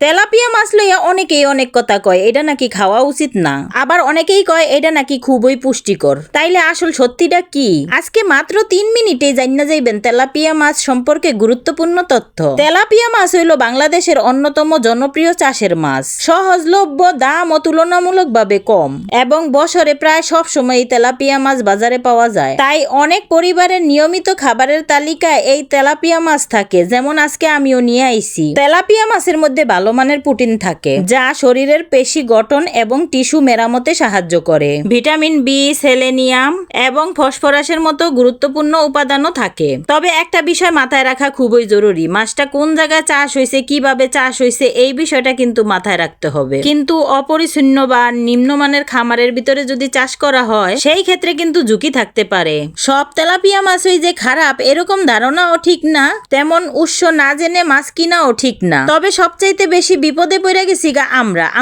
Tilapia মাছ লইয়া অনেকেই অনেক কথা কয় এটা নাকি খাওয়া উচিত না, আবার অনেকেই কয় এটা নাকি খুবই পুষ্টিকর। তাইলে আসল সত্যিটা কি? আজকে মাত্র 3 মিনিটে জান্না যাইবেন তেলাপিয়া মাছ সম্পর্কে গুরুত্বপূর্ণ তথ্য। তেলাপিয়া মাছ হইল বাংলাদেশের অন্যতম জনপ্রিয় চাষের মাছ। সহজলভ্য, দাম ও তুলনামূলকভাবে কম, এবং বছরে প্রায় সব সময় তেলাপিয়া মাছ বাজারে পাওয়া যায়। তাই অনেক পরিবারের নিয়মিত খাবারের তালিকায় এই তেলাপিয়া মাছ থাকে। যেমন আজকে আমিও নিয়ে আইছি। তেলাপিয়া মাছের মধ্যে ভালো মানের প্রোটিন থাকে, যা শরীরের পেশি গঠন এবং টিস্যু মেরামতে সাহায্য করে। ভিটামিন বি, সেলেনিয়াম এবং ফসফরাসের মতো গুরুত্বপূর্ণ উপাদানও থাকে। তবে একটা বিষয় মাথায় রাখা খুবই জরুরি, মাছটা কোন জায়গায় চাষ হয়েছে, কিভাবে চাষ হয়েছে, এই বিষয়টা কিন্তু মাথায় রাখতে হবে। কিন্তু অপরিচ্ছন্ন বা নিম্নমানের খামারের ভিতরে যদি চাষ করা হয়, সেই ক্ষেত্রে কিন্তু ঝুঁকি থাকতে পারে। সব তেলাপিয়া মাছই যে খারাপ এরকম ধারণাও ঠিক না, তেমন উৎস না জেনে মাছ কিনাও ঠিক না। তবে সবচাইতে বেশি বিপদে পড়ে গেছি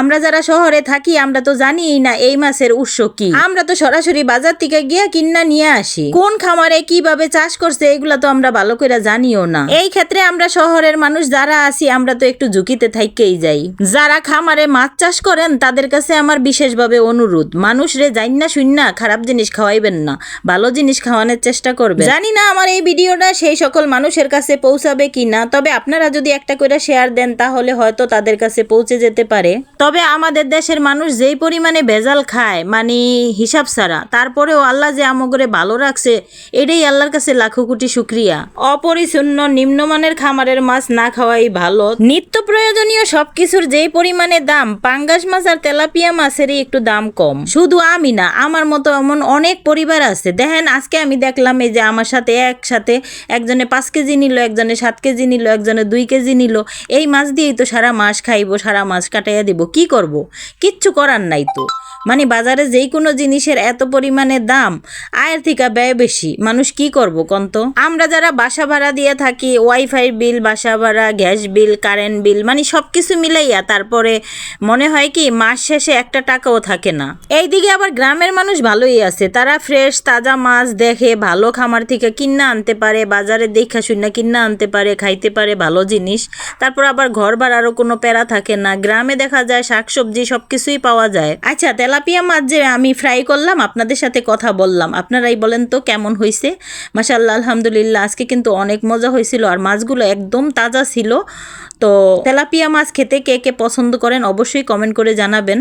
আমরা যারা শহরে থাকি, আমরা তো জানিই না এই মাছের উৎস কি। আমরা তো সরাসরি বাজার থেকে গিয়া কিন্না নিয়ে আসি। কোন খামারে কিভাবে চাষ করছে এগুলা তো আমরা ভালো করে জানিও না। এই ক্ষেত্রে আমরা শহরের মানুষ যারা আছি, আমরা তো একটু ঝুঁকিতে থাইকেই যাই। যারা খামারে মাছ চাষ করেন তাদের কাছে আমার বিশেষভাবে অনুরোধ, মানুষরে জান্না শুননা খারাপ জিনিস খাওয়াইবেন না, ভালো জিনিস খাওয়ানোর চেষ্টা করবেন। জানি না আমার এই ভিডিওটা সেই সকল মানুষের কাছে পৌঁছাবে কিনা, তবে আপনারা যদি একটা করে শেয়ার দেন তাহলে হয়তো তাদের কাছে পৌঁছে যেতে পারে। তবে আমাদের দেশের মানুষ যেই পরিমাণে ভেজাল খায়, মানে হিসাব ছাড়া, তারপরেও আল্লাহ যে আমগরে ভালো রাখছে, এটাই আল্লাহর কাছে লাখো কোটি শুকরিয়া। অপরিচ্ছন্ন নিম্নমানের খামারের মাছ না খাওয়াই ভালো। নিত্য প্রয়োজনীয় সবকিছুর যেই পরিমাণে দাম, পাঙ্গাস মাছ আর তেলাপিয়া মাছেরই একটু দাম কম। শুধু আমি না, আমার মতো এমন অনেক পরিবার আছে। দেখেন আজকে আমি দেখলাম এই যে আমার সাথে একসাথে একজনে 5 কেজি নিল, একজনে 7 কেজি নিল, একজনে 2 কেজি নিল। এই মাছ দিয়েই তো সারা মাস খাইবো, সারা মাস কাটাইয়া দিব, কি করব? কিচ্ছু করার নাই তো। মানে বাজারে যেই কোনো জিনিসের এত পরিমাণে দাম, আয়ের থেকে ব্যয় বেশি, মানুষ কি করবো কন্ত? আমরা যারা বাসা ভাড়া দিয়ে থাকি, ওয়াইফাই বিল, বাসা ভাড়া, গ্যাস বিল, কারেন্ট বিল, মানে সবকিছু মিলাইয়া তারপরে মনে হয় কি মাস শেষে একটা টাকাও থাকে না। এইদিকে আবার গ্রামের মানুষ ভালোই আছে, তারা ফ্রেশ তাজা মাছ দেখে ভালো খামার থেকে কিনা আনতে পারে, বাজারে দেখা শুনে কিনা আনতে পারে, খাইতে পারে ভালো জিনিস। তারপর আবার ঘর ভাড়ারও কোনো প্যারা থাকে না। গ্রামে দেখা যায় শাকসবজি সবকিছুই পাওয়া যায়। আচ্ছা, তেলাপিয়া মাছ যে আমি ফ্রাই করলাম, আপনাদের সাথে কথা বললাম, আপনারাই বলেন তো কেমন হয়েছে? মাশাআল্লাহ, আলহামদুলিল্লাহ, আজকে কিন্তু অনেক মজা হয়েছিল, আর মাছগুলো একদম তাজা ছিল। তো তেলাপিয়া মাছ খেতে কে কে পছন্দ করেন অবশ্যই কমেন্ট করে জানাবেন।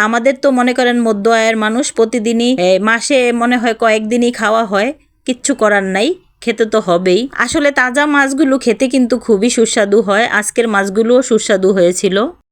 আমাদের তো মনে করেন মধ্য আয়ের মানুষ, প্রতিদিনই মাসে মনে হয় কয়েকদিনই খাওয়া হয়, কিচ্ছু করার নাই, খেতে তো হবেই। আসলে তাজা মাছগুলো খেতে কিন্তু খুবই সুস্বাদু হয়। আজকের মাছগুলোও সুস্বাদু হয়েছিল।